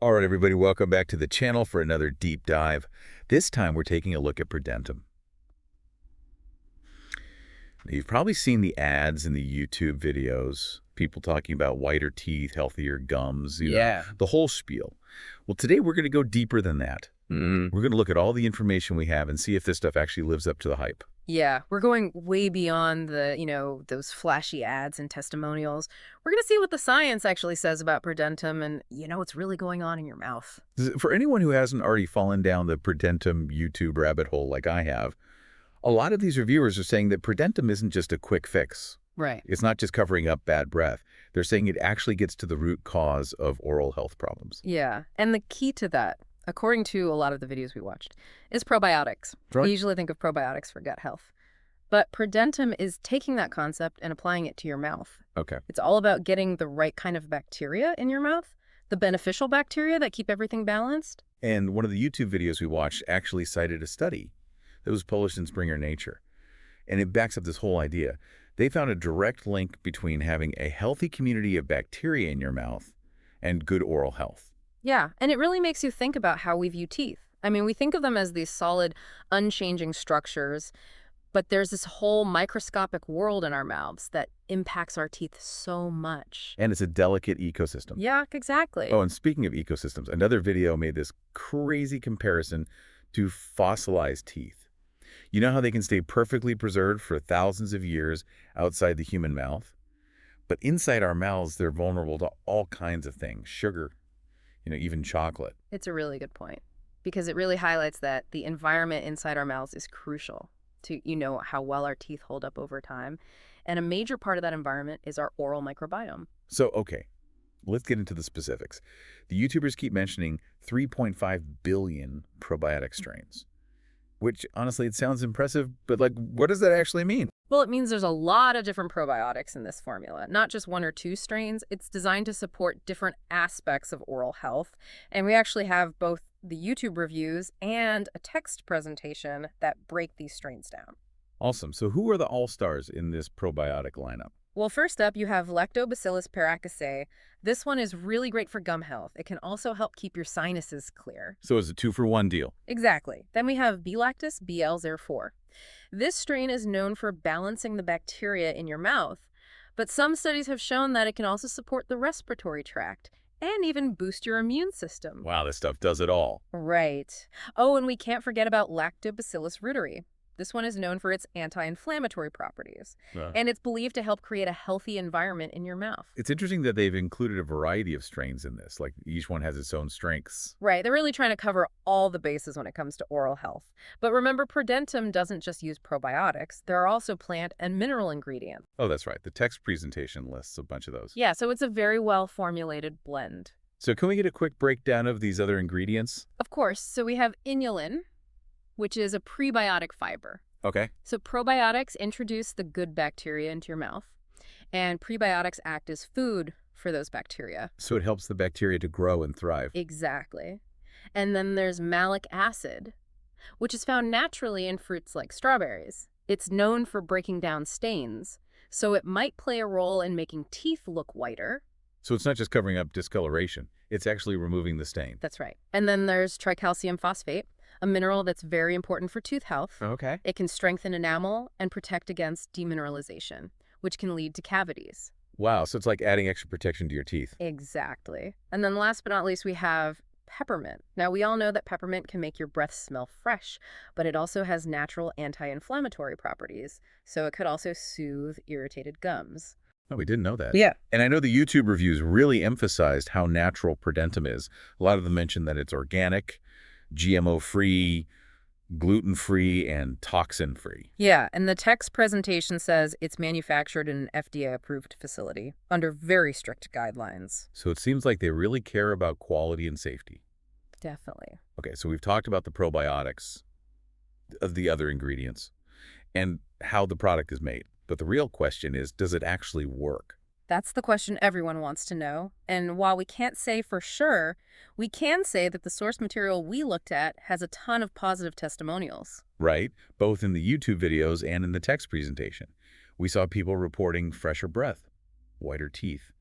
All right, everybody, welcome back to the channel for another deep dive. This time, we're taking a look at ProDentim. You've probably seen the ads in the YouTube videos, people talking about whiter teeth, healthier gums, Yeah. the whole spiel. Well, today we're going to go deeper than that. We're going to look at all the information we have and see if this stuff actually lives up to the hype. Yeah, we're going way beyond those flashy ads and testimonials. We're going to see what the science actually says about ProDentim and, what's really going on in your mouth. For anyone who hasn't already fallen down the ProDentim YouTube rabbit hole like I have, a lot of these reviewers are saying that ProDentim isn't just a quick fix. Right. It's not just covering up bad breath. They're saying it actually gets to the root cause of oral health problems. Yeah, and the key to that, according to a lot of the videos we watched, is probiotics. Right. We usually think of probiotics for gut health. But ProDentim is taking that concept and applying it to your mouth. Okay. It's all about getting the right kind of bacteria in your mouth, the beneficial bacteria that keep everything balanced. And one of the YouTube videos we watched actually cited a study that was published in Springer Nature. And it backs up this whole idea. They found a direct link between having a healthy community of bacteria in your mouth and good oral health. Yeah, and it really makes you think about how we view teeth. I mean, we think of them as these solid, unchanging structures, but there's this whole microscopic world in our mouths that impacts our teeth so much. And it's a delicate ecosystem. Yeah, exactly. Oh, and speaking of ecosystems, another video made this crazy comparison to fossilized teeth. You know how they can stay perfectly preserved for thousands of years outside the human mouth? But inside our mouths, they're vulnerable to all kinds of things, sugar, even chocolate. It's a really good point because it really highlights that the environment inside our mouths is crucial to, how well our teeth hold up over time. And a major part of that environment is our oral microbiome. So, okay, let's get into the specifics. The YouTubers keep mentioning 3.5 billion probiotic strains, which honestly, it sounds impressive, but what does that actually mean? Well, it means there's a lot of different probiotics in this formula, not just one or two strains. It's designed to support different aspects of oral health. And we actually have both the YouTube reviews and a text presentation that break these strains down. Awesome. So who are the all-stars in this probiotic lineup? Well, first up, you have Lactobacillus paracasei. This one is really great for gum health. It can also help keep your sinuses clear. So it's a 2-for-1 deal. Exactly. Then we have B-lactis BL04. This strain is known for balancing the bacteria in your mouth, but some studies have shown that it can also support the respiratory tract and even boost your immune system. Wow, this stuff does it all. Right. Oh, and we can't forget about Lactobacillus reuteri. This one is known for its anti-inflammatory properties, and it's believed to help create a healthy environment in your mouth. It's interesting that they've included a variety of strains in this, each one has its own strengths. Right, they're really trying to cover all the bases when it comes to oral health. But remember, ProDentim doesn't just use probiotics. There are also plant and mineral ingredients. Oh, that's right. The text presentation lists a bunch of those. Yeah, so it's a very well-formulated blend. So can we get a quick breakdown of these other ingredients? Of course. So we have inulin, which is a prebiotic fiber. Okay. So probiotics introduce the good bacteria into your mouth, and prebiotics act as food for those bacteria. So it helps the bacteria to grow and thrive. Exactly. And then there's malic acid, which is found naturally in fruits like strawberries. It's known for breaking down stains, so it might play a role in making teeth look whiter. So it's not just covering up discoloration, it's actually removing the stain. That's right. And then there's tricalcium phosphate, a mineral that's very important for tooth health. Okay. It can strengthen enamel and protect against demineralization, which can lead to cavities. Wow, so it's like adding extra protection to your teeth. Exactly. And then last but not least, we have peppermint. Now, we all know that peppermint can make your breath smell fresh, but it also has natural anti-inflammatory properties, so it could also soothe irritated gums. Oh, we didn't know that. Yeah. And I know the YouTube reviews really emphasized how natural ProDentim is. A lot of them mentioned that it's organic, GMO-free, gluten-free, and toxin-free. Yeah, and the text presentation says it's manufactured in an FDA-approved facility under very strict guidelines. So it seems like they really care about quality and safety. Definitely. Okay, so we've talked about the probiotics of the other ingredients and how the product is made. But the real question is, does it actually work? That's the question everyone wants to know. And while we can't say for sure, we can say that the source material we looked at has a ton of positive testimonials. Right? Both in the YouTube videos and in the text presentation. We saw people reporting fresher breath, whiter teeth,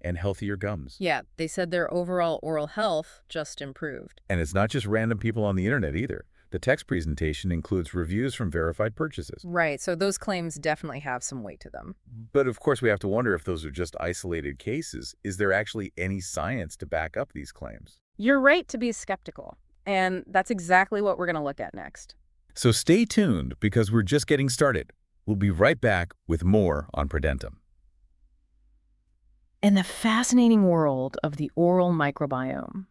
and healthier gums. Yeah, they said their overall oral health just improved. And it's not just random people on the internet either. The text presentation includes reviews from verified purchases. Right, so those claims definitely have some weight to them. But of course, we have to wonder if those are just isolated cases. Is there actually any science to back up these claims? You're right to be skeptical, and that's exactly what we're going to look at next. So stay tuned because we're just getting started. We'll be right back with more on ProDentim. In the fascinating world of the oral microbiome.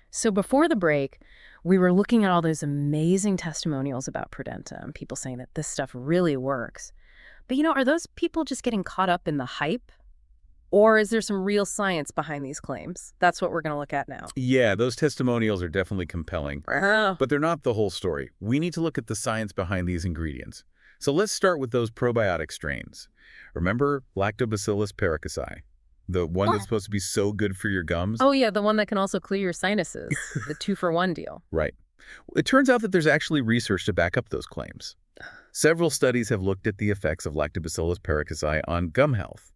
So before the break, we were looking at all those amazing testimonials about ProDentim, people saying that this stuff really works. But are those people just getting caught up in the hype? Or is there some real science behind these claims? That's what we're going to look at now. Yeah, those testimonials are definitely compelling, Oh. but they're not the whole story. We need to look at the science behind these ingredients. So let's start with those probiotic strains. Remember Lactobacillus paracasi, the one that's supposed to be so good for your gums? Oh, yeah, the one that can also clear your sinuses, the 2-for-1 deal. Right. It turns out that there's actually research to back up those claims. Several studies have looked at the effects of Lactobacillus paracasi on gum health,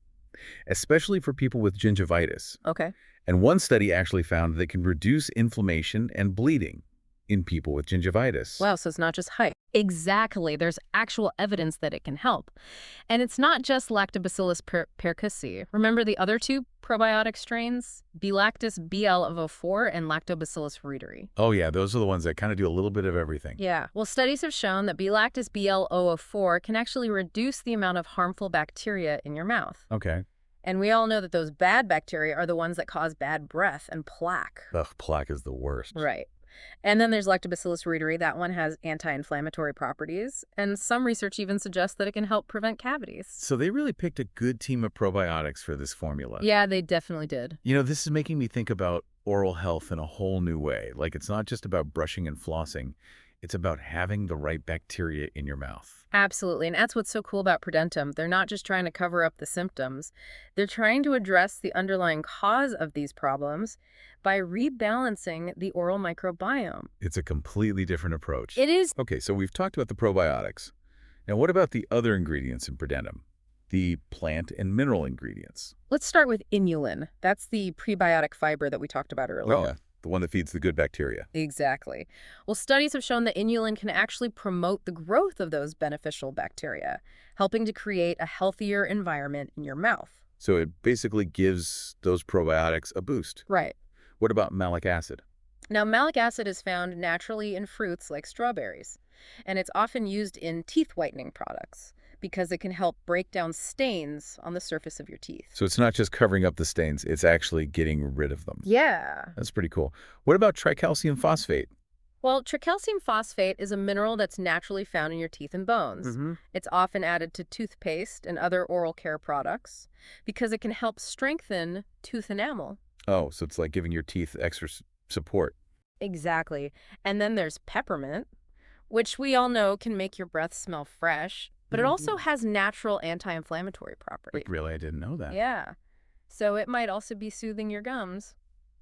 especially for people with gingivitis. Okay. And one study actually found that it can reduce inflammation and bleeding in people with gingivitis. Wow, so it's not just hype. Exactly. There's actual evidence that it can help. And it's not just Lactobacillus paracasi. Remember the other two probiotic strains? B-lactis BL04 and Lactobacillus reuteri. Oh yeah, those are the ones that kind of do a little bit of everything. Yeah. Well, studies have shown that B-lactis BL04 can actually reduce the amount of harmful bacteria in your mouth. Okay. And we all know that those bad bacteria are the ones that cause bad breath and plaque. Ugh, plaque is the worst. Right. And then there's Lactobacillus reuteri. That one has anti-inflammatory properties, and some research even suggests that it can help prevent cavities. So they really picked a good team of probiotics for this formula. Yeah, they definitely did. This is making me think about oral health in a whole new way. Like, it's not just about brushing and flossing. It's about having the right bacteria in your mouth. Absolutely, and that's what's so cool about ProDentim. They're not just trying to cover up the symptoms. They're trying to address the underlying cause of these problems by rebalancing the oral microbiome. It's a completely different approach. It is. Okay, so we've talked about the probiotics. Now, what about the other ingredients in ProDentim? The plant and mineral ingredients. Let's start with inulin. That's the prebiotic fiber that we talked about earlier. Oh, yeah. The one that feeds the good bacteria. Exactly. Well, studies have shown that inulin can actually promote the growth of those beneficial bacteria, helping to create a healthier environment in your mouth. So it basically gives those probiotics a boost. Right. What about malic acid? Now, malic acid is found naturally in fruits like strawberries, and it's often used in teeth whitening products because it can help break down stains on the surface of your teeth. So it's not just covering up the stains, it's actually getting rid of them. Yeah. That's pretty cool. What about tricalcium phosphate? Well, tricalcium phosphate is a mineral that's naturally found in your teeth and bones. It's often added to toothpaste and other oral care products because it can help strengthen tooth enamel. Oh, so it's like giving your teeth extra support. Exactly. And then there's peppermint, which we all know can make your breath smell fresh, but it also has natural anti-inflammatory properties. Like, really, I didn't know that. Yeah. So it might also be soothing your gums.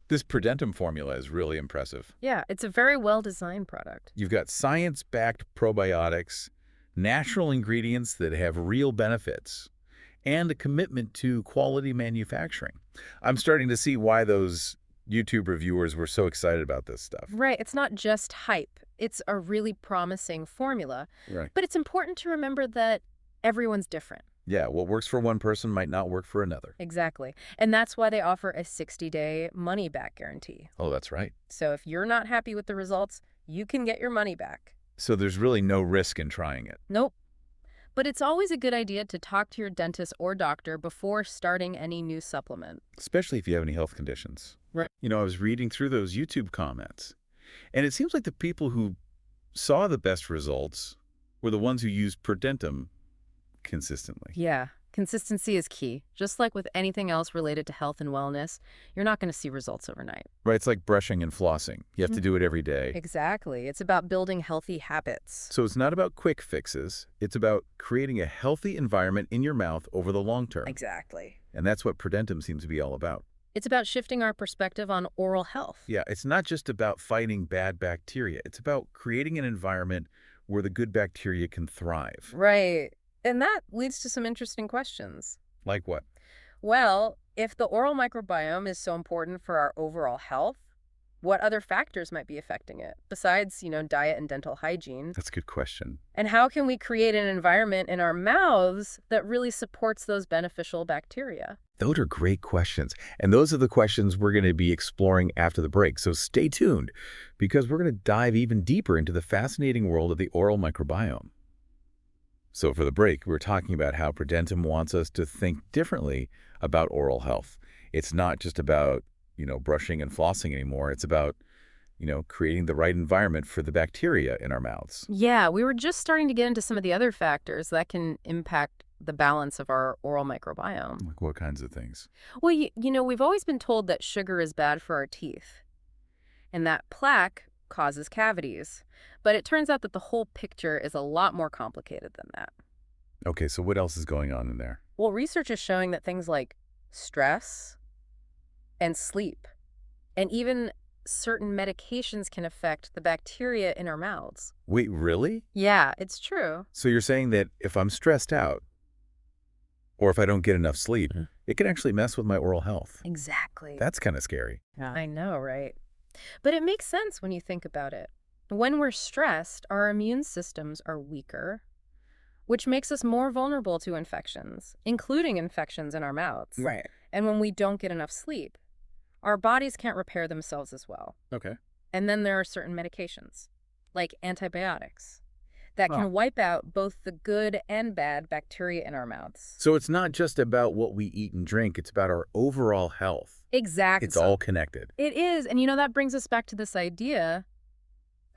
This ProDentim formula is really impressive. Yeah, it's a very well-designed product. You've got science-backed probiotics, natural ingredients that have real benefits, and a commitment to quality manufacturing. I'm starting to see why those YouTube reviewers were so excited about this stuff. Right. It's not just hype. It's a really promising formula. Right. But it's important to remember that everyone's different. Yeah, what works for one person might not work for another. Exactly. And that's why they offer a 60-day money-back guarantee. Oh, that's right. So if you're not happy with the results, you can get your money back. So there's really no risk in trying it. Nope. But it's always a good idea to talk to your dentist or doctor before starting any new supplement. Especially if you have any health conditions. Right. I was reading through those YouTube comments, and it seems like the people who saw the best results were the ones who used ProDentim consistently. Yeah. Consistency is key. Just like with anything else related to health and wellness, you're not going to see results overnight. Right, it's like brushing and flossing. You have to do it every day. Exactly. It's about building healthy habits. So it's not about quick fixes. It's about creating a healthy environment in your mouth over the long term. Exactly. And that's what ProDentim seems to be all about. It's about shifting our perspective on oral health. Yeah, it's not just about fighting bad bacteria. It's about creating an environment where the good bacteria can thrive. Right. And that leads to some interesting questions. Like what? Well, If the oral microbiome is so important for our overall health, what other factors might be affecting it besides, diet and dental hygiene? That's a good question. And how can we create an environment in our mouths that really supports those beneficial bacteria? Those are great questions. And those are the questions we're going to be exploring after the break. So stay tuned because we're going to dive even deeper into the fascinating world of the oral microbiome. So for the break, we're talking about how ProDentim wants us to think differently about oral health. It's not just about, brushing and flossing anymore. It's about, creating the right environment for the bacteria in our mouths. Yeah, we were just starting to get into some of the other factors that can impact the balance of our oral microbiome. Like what kinds of things? Well, we've always been told that sugar is bad for our teeth and that plaque causes cavities. But it turns out that the whole picture is a lot more complicated than that. Okay, so what else is going on in there? Well, research is showing that things like stress and sleep and even certain medications can affect the bacteria in our mouths. Wait, really? Yeah, it's true. So you're saying that if I'm stressed out or if I don't get enough sleep, it can actually mess with my oral health. Exactly. That's kind of scary. Yeah. I know, right? But it makes sense when you think about it. When we're stressed, our immune systems are weaker, which makes us more vulnerable to infections, including infections in our mouths. Right. And when we don't get enough sleep, our bodies can't repair themselves as well. Okay. And then there are certain medications, like antibiotics, that can wipe out both the good and bad bacteria in our mouths. So it's not just about what we eat and drink, it's about our overall health. Exactly. It's all connected. It is. And that brings us back to this idea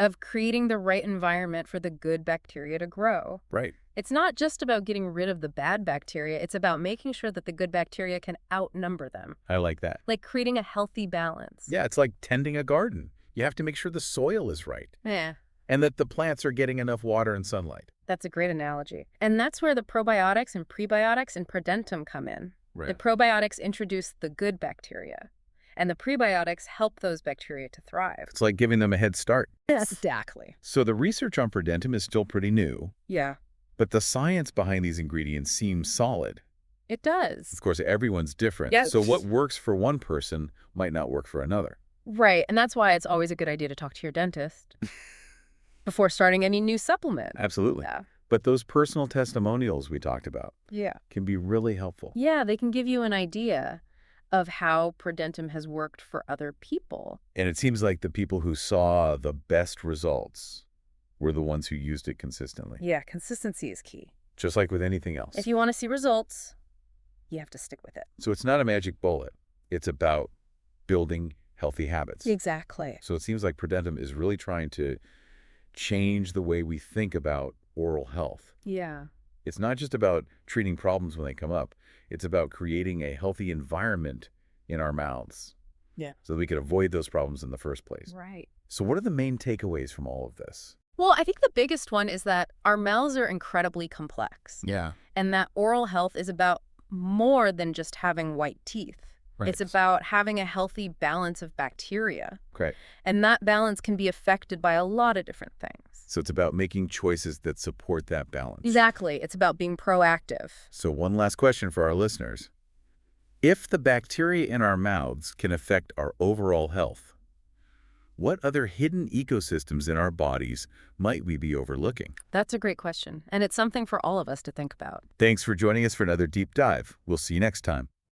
of creating the right environment for the good bacteria to grow. Right. It's not just about getting rid of the bad bacteria. It's about making sure that the good bacteria can outnumber them. I like that. Like creating a healthy balance. Yeah, it's like tending a garden. You have to make sure the soil is right Yeah. and that the plants are getting enough water and sunlight. That's a great analogy. And that's where the probiotics and prebiotics and ProDentim come in. Right. The probiotics introduce the good bacteria, and the prebiotics help those bacteria to thrive. It's like giving them a head start. Exactly. So the research on ProDentim is still pretty new, Yeah, but the science behind these ingredients seems solid. it does. Of course, everyone's different. Yes. So what works for one person might not work for another. Right, and that's why it's always a good idea to talk to your dentist before starting any new supplement. Absolutely. Yeah. But those personal testimonials we talked about Yeah. can be really helpful. Yeah, they can give you an idea of how ProDentim has worked for other people. And it seems like the people who saw the best results were the ones who used it consistently. Yeah, consistency is key. Just like with anything else. If you want to see results, you have to stick with it. So it's not a magic bullet. It's about building healthy habits. Exactly. So it seems like ProDentim is really trying to change the way we think about oral health. Yeah. It's not just about treating problems when they come up. It's about creating a healthy environment in our mouths. Yeah. So that we could avoid those problems in the first place. Right. So what are the main takeaways from all of this? Well, I think the biggest one is that our mouths are incredibly complex. Yeah. And that oral health is about more than just having white teeth. Right. It's about having a healthy balance of bacteria. Great. And that balance can be affected by a lot of different things. So it's about making choices that support that balance. Exactly. It's about being proactive. So one last question for our listeners. If the bacteria in our mouths can affect our overall health, what other hidden ecosystems in our bodies might we be overlooking? That's a great question. And it's something for all of us to think about. Thanks for joining us for another deep dive. We'll see you next time.